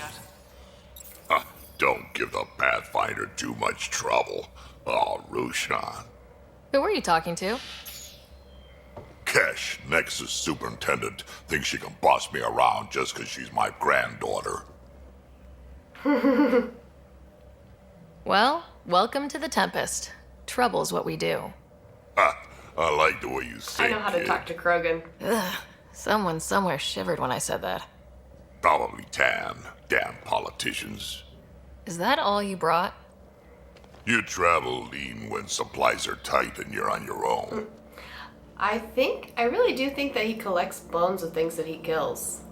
yet? Don't give the Pathfinder too much trouble. Oh, Rushan. Who were you talking to? Kesh, Nexus Superintendent, thinks she can boss me around just 'cause she's my granddaughter. Well, welcome to the Tempest. Trouble's what we do. I like the way you I think, know how to kid. talk to Krogan. Ugh, someone somewhere shivered when I said that. Probably Tan. Damn politicians. Is that all you brought? You travel lean when supplies are tight and you're on your own. I really do think that he collects bones of things that he kills.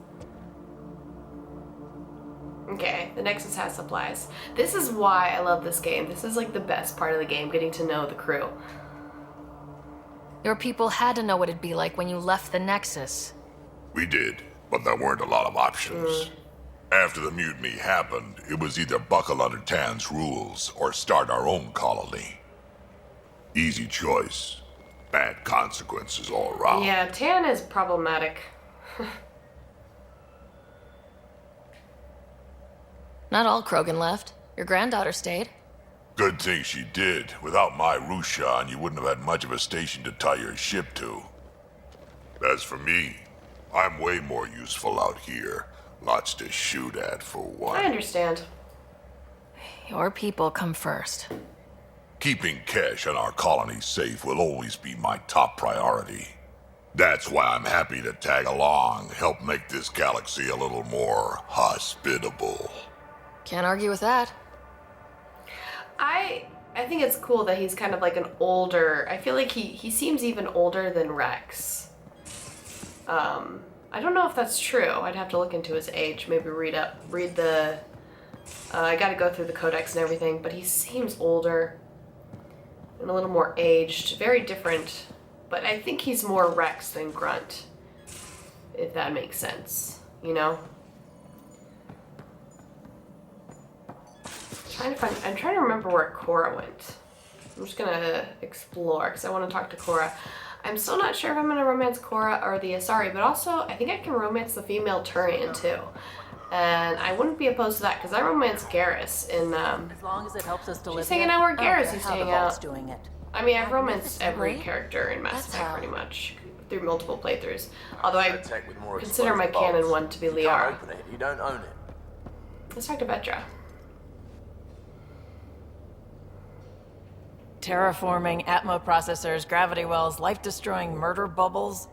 Okay, the Nexus has supplies. This is why I love this game. This is like the best part of the game, getting to know the crew. Your people had to know what it'd be like when you left the Nexus. We did, but there weren't a lot of options. After the mutiny happened, it was either buckle under Tan's rules or start our own colony. Easy choice. Bad consequences all around. Yeah, Tan is problematic. Not all Krogan left. Your granddaughter stayed. Good thing she did. Without my Rushan, you wouldn't have had much of a station to tie your ship to. As for me, I'm way more useful out here. Lots to shoot at, for one. I understand. Your people come first. Keeping Kesh and our colony safe will always be my top priority. That's why I'm happy to tag along, help make this galaxy a little more hospitable. Can't argue with that. I think it's cool that he's kind of like an older. I feel like he seems even older than Rex. I don't know if that's true. I'd have to look into his age. Maybe read the. I got to go through the codex and everything, but he seems older and a little more aged. Very different, but I think he's more Rex than Grunt, if that makes sense. You know. I'm trying to remember where Cora went. I'm just gonna explore because I want to talk to Cora. I'm still not sure if I'm gonna romance Cora or the Asari, but also I think I can romance the female Turian too. And I wouldn't be opposed to that because I romance Garrus in As long as it helps us deliver. she's hanging out where I don't Garrus care used to how the hang vault's out. doing it. I mean, I've romanced every Magnificently. character in Mass That's Effect how- pretty much through multiple playthroughs. Although I Attack with more consider my explosive canon bolts. one to be You can't Liara. open it. You don't own it. Let's talk to Vetra. Terraforming, Atmo processors, gravity wells, life-destroying murder bubbles.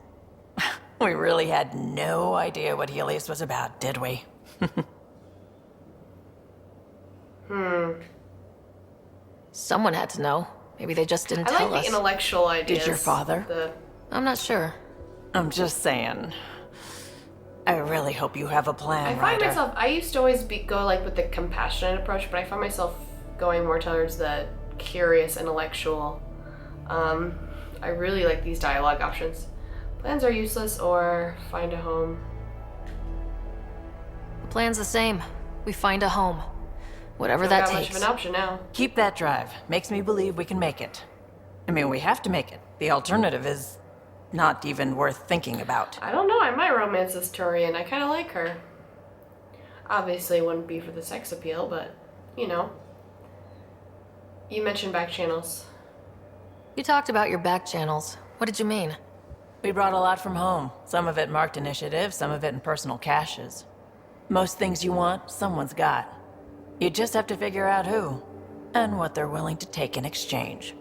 We really had no idea what Helios was about, did we? Someone had to know. Maybe they just didn't I tell like us. the intellectual ideas. your father? I'm not sure. I'm just saying. I really hope you have a plan, I find Ryder. myself. I used to always go like with the compassionate approach, but I find myself going more towards the curious, intellectual. I really like these dialogue options. Plans are useless, or find a home. The plan's the same. We find a home. Whatever Don't that got much takes. of an option now. Keep that drive. Makes me believe we can make it. I mean, we have to make it. The alternative is not even worth thinking about. I don't know. I might romance this Turian. I kind of like her. Obviously, it wouldn't be for the sex appeal, but you know. You mentioned back channels. You talked about your back channels. What did you mean? We brought a lot from home. Some of it marked initiative, some of it in personal caches. Most things you want, someone's got. You just have to figure out who, and what they're willing to take in exchange.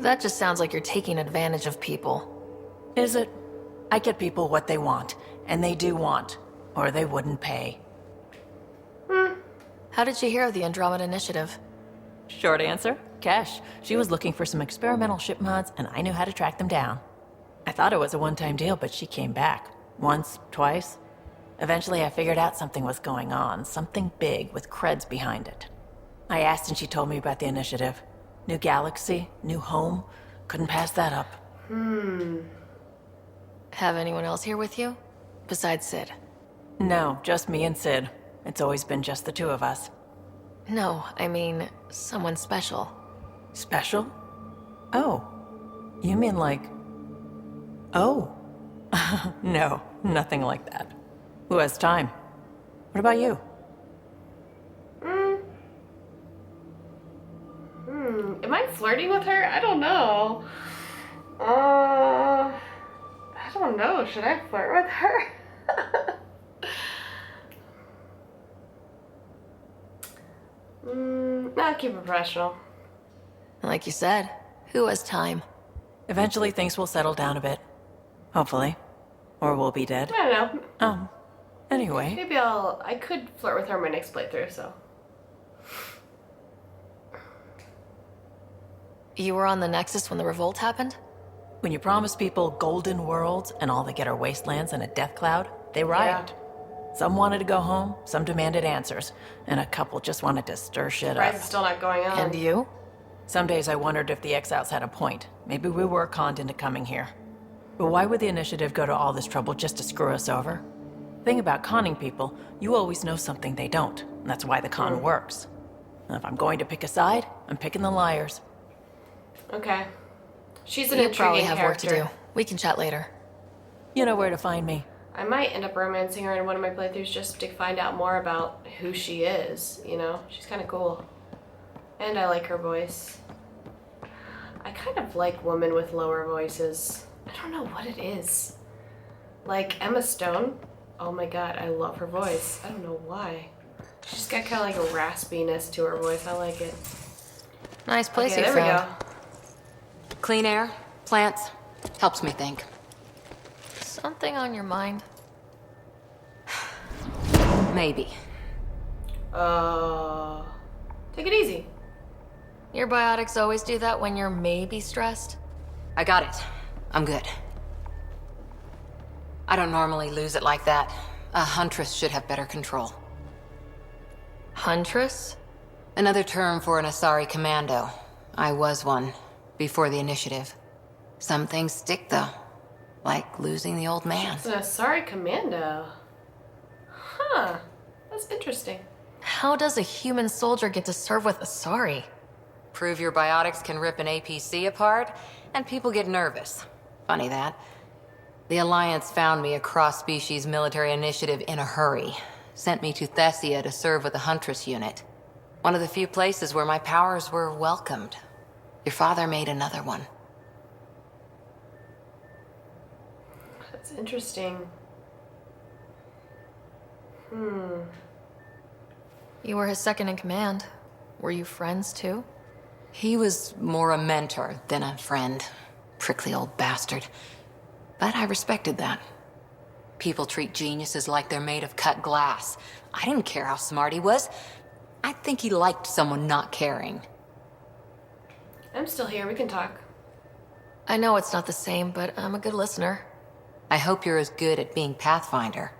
That just sounds like you're taking advantage of people. Is it? I get people what they want, and they do want, or they wouldn't pay. How did you hear of the Andromeda Initiative? Short answer, Cash. She was looking for some experimental ship mods, and I knew how to track them down. I thought it was a one-time deal, but she came back. Once, twice. Eventually, I figured out something was going on, something big with creds behind it. I asked and she told me about the initiative. New galaxy, new home. Couldn't pass that up. Have anyone else here with you? Besides Sid? No, just me and Sid. It's always been just the two of us. No, I mean, someone special. Special? Oh. You mean like... Oh. No, nothing like that. Who has time? What about you? Am I flirting with her? I don't know. I don't know. Should I flirt with her? Nah, keep it professional. Like you said, who has time? Eventually things will settle down a bit. Hopefully. Or we'll be dead. I don't know. Anyway. Maybe I could flirt with her my next playthrough, so. You were on the Nexus when the revolt happened? When you promise people golden worlds and all they get are wastelands and a death cloud, they riot. Some wanted to go home, some demanded answers, and a couple just wanted to stir shit Surprised up. it's still not going on. And you? Some days I wondered if the exiles had a point. Maybe we were conned into coming here. But why would the initiative go to all this trouble just to screw us over? Thing about conning people, you always know something they don't. And that's why the con works. And if I'm going to pick a side, I'm picking the liars. Okay. She's an You intriguing probably have character. work to do. We can chat later. You know where to find me. I might end up romancing her in one of my playthroughs just to find out more about who she is, you know? She's kind of cool. And I like her voice. I kind of like women with lower voices. I don't know what it is. Like Emma Stone. Oh my god, I love her voice. I don't know why. She's got kind of like a raspiness to her voice. I like it. Nice place Okay, you there we found. go. Clean air, plants, helps me think. Something on your mind? Maybe. Take it easy. Your biotics always do that when you're maybe stressed? I got it. I'm good. I don't normally lose it like that. A huntress should have better control. Huntress? Another term for an Asari commando. I was one, before the initiative. Some things stick, though. Like losing the old man. It's an Asari commando. Huh. That's interesting. How does a human soldier get to serve with Asari? Prove your biotics can rip an APC apart, and people get nervous. Funny that. The Alliance found me a cross-species military initiative in a hurry. Sent me to Thessia to serve with the Huntress unit. One of the few places where my powers were welcomed. Your father made another one. That's interesting. You were his second in command. Were you friends too? He was more a mentor than a friend. Prickly old bastard. But I respected that. People treat geniuses like they're made of cut glass. I didn't care how smart he was. I think he liked someone not caring. I'm still here. We can talk. I know it's not the same, but I'm a good listener. I hope you're as good at being Pathfinder.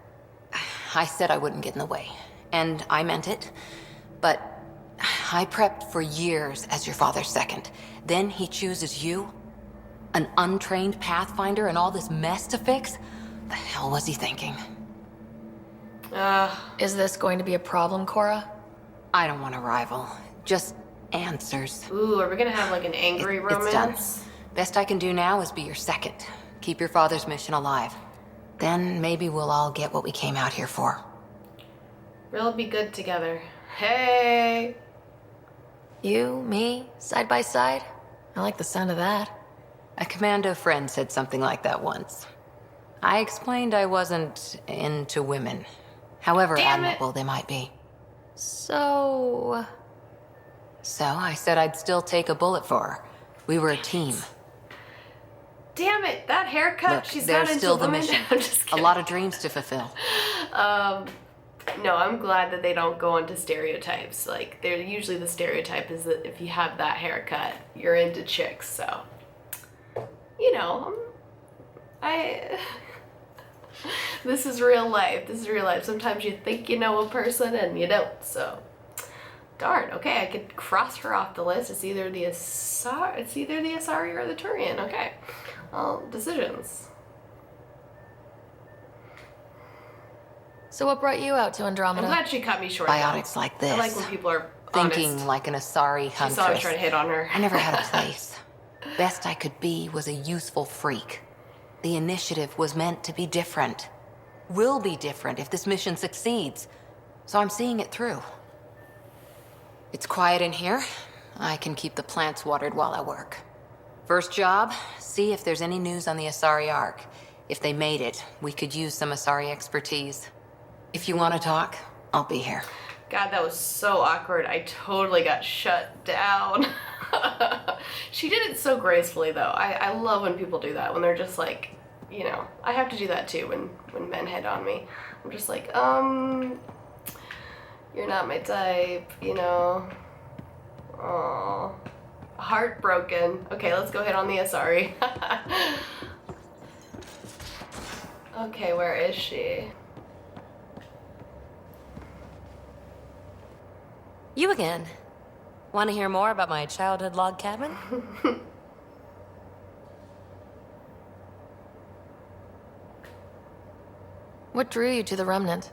I said I wouldn't get in the way, and I meant it. But I prepped for years as your father's second. Then he chooses you? An untrained Pathfinder and all this mess to fix? The hell was he thinking? Is this going to be a problem, Cora? I don't want a rival. Just answers. Ooh, are we gonna have like an angry It's done. romance? Best I can do now is be your second. Keep your father's mission alive. Then maybe we'll all get what we came out here for. We'll be good together. Hey! You, me, side by side? I like the sound of that. A commando friend said something like that once. I explained I wasn't into women, however Damn it. admirable they might be. So... So I said I'd still take a bullet for her. We were a team. Damn it! That haircut. Look, She's there's not into still the women. mission. I'm just A kidding. lot of dreams to fulfill. No, I'm glad that they don't go into stereotypes. Like, they're usually the stereotype is that if you have that haircut, you're into chicks. So, you know, this is real life. This is real life. Sometimes you think you know a person and you don't. So, darn. Okay, I could cross her off the list. It's either the Asari or the Turian. Okay, well, decisions. So what brought you out to I'm Andromeda? glad she cut me short. though. Biotics like this. I like when people are Thinking honest. like an Asari She saw I was huntress. trying to hit on her. I never had a place. Best I could be was a useful freak. The initiative was meant to be different. Will be different if this mission succeeds. so I'm seeing it through. It's quiet in here. I can keep the plants watered while I work. First job, see if there's any news on the Asari Ark. If they made it, we could use some Asari expertise. If you want to talk, I'll be here. God, that was so awkward. I totally got shut down. She did it so gracefully, though. I love when people do that, when they're just like, you know, I have to do that too when men hit on me. I'm just like, you're not my type, you know. Aww. Heartbroken. Okay, let's go hit on the Asari. Okay, where is she? You again. Want to hear more about my childhood log cabin? What drew you to the Remnant?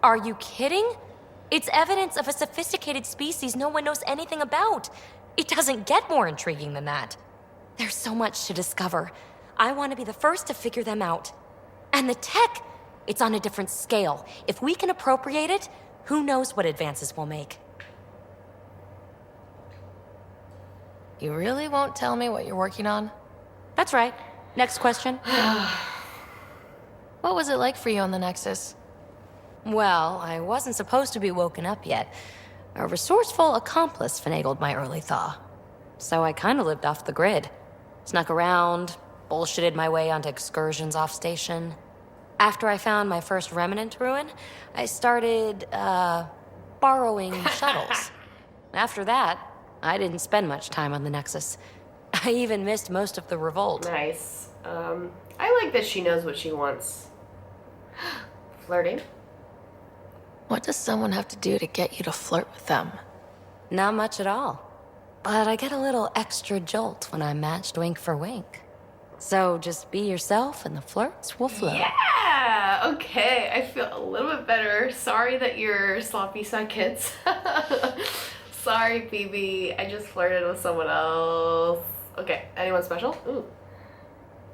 Are you kidding? It's evidence of a sophisticated species no one knows anything about. It doesn't get more intriguing than that. There's so much to discover. I want to be the first to figure them out. And the tech, it's on a different scale. If we can appropriate it, who knows what advances we'll make. You really won't tell me what you're working on? That's right. Next question. What was it like for you on the Nexus? Well, I wasn't supposed to be woken up yet. A resourceful accomplice finagled my early thaw. So I kind of lived off the grid. Snuck around, bullshitted my way onto excursions off station. After I found my first remnant ruin, I started, borrowing shuttles. After that, I didn't spend much time on the Nexus. I even missed most of the revolt. Nice. I like that she knows what she wants. Flirting? What does someone have to do to get you to flirt with them? Not much at all. But I get a little extra jolt when I'm matched wink for wink. So just be yourself and the flirts will flow. Yeah! Okay, I feel a little bit better. Sorry that you're sloppy seconds. Sorry, Phoebe. I just flirted with someone else. Okay, anyone special? Ooh.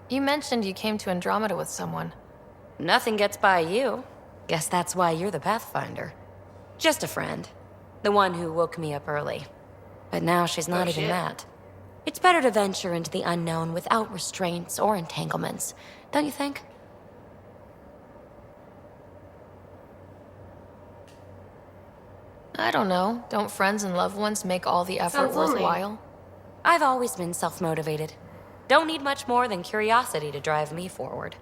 You mentioned you came to Andromeda with someone. Nothing gets by you. Guess that's why you're the Pathfinder. Just a friend. The one who woke me up early. But now she's not even shit. that. It's better to venture into the unknown without restraints or entanglements, don't you think? I don't know. Don't friends and loved ones make all the effort Sounds lonely. worthwhile? I've always been self-motivated. Don't need much more than curiosity to drive me forward.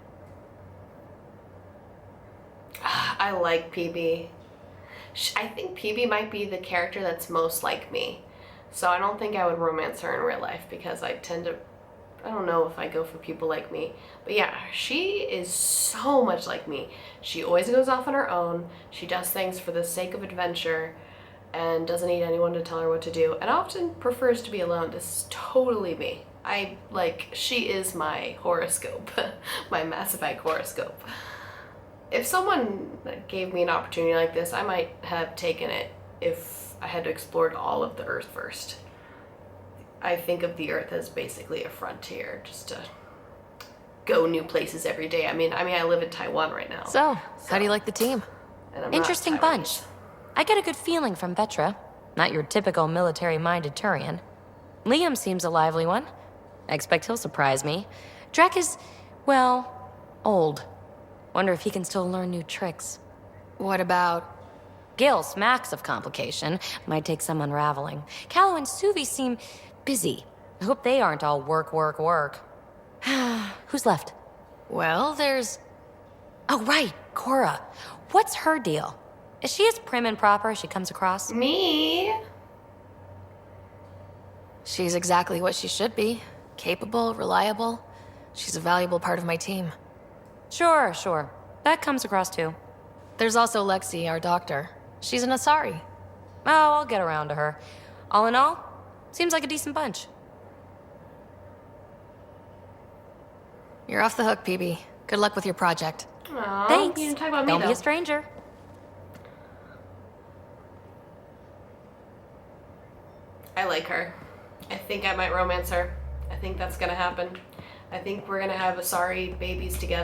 I like PB. I think PB might be the character that's most like me. So I don't think I would romance her in real life because I tend to, I don't know if I go for people like me. But yeah, she is so much like me. She always goes off on her own. She does things for the sake of adventure and doesn't need anyone to tell her what to do, and often prefers to be alone. This is totally me. She is my horoscope, my Mass Effect horoscope. If someone gave me an opportunity like this, I might have taken it if I had explored all of the Earth first. I think of the Earth as basically a frontier, just to go new places every day. I mean, I live in Taiwan right now. So, how do you like the team? And I'm not Interesting Taiwanese. bunch. I get a good feeling from Vetra. Not your typical military-minded Turian. Liam seems a lively one. I expect he'll surprise me. Drek is, well, old. Wonder if he can still learn new tricks. What about... Gil smacks of complication. Might take some unraveling. Callow and Suvi seem busy. I hope they aren't all work, work, work. Who's left? Well, there's... Oh, right, Cora. What's her deal? Is she as prim and proper as she comes across? Me? She's exactly what she should be. Capable, reliable. She's a valuable part of my team. Sure. That comes across too. There's also Lexi, our doctor. She's an Asari. Oh, I'll get around to her. All in all, seems like a decent bunch. You're off the hook, PB. Good luck with your project. Aw, Thanks. You didn't talk about me, Don't be though. a stranger. I like her. I think I might romance her. I think that's gonna happen. I think we're gonna have Asari babies together.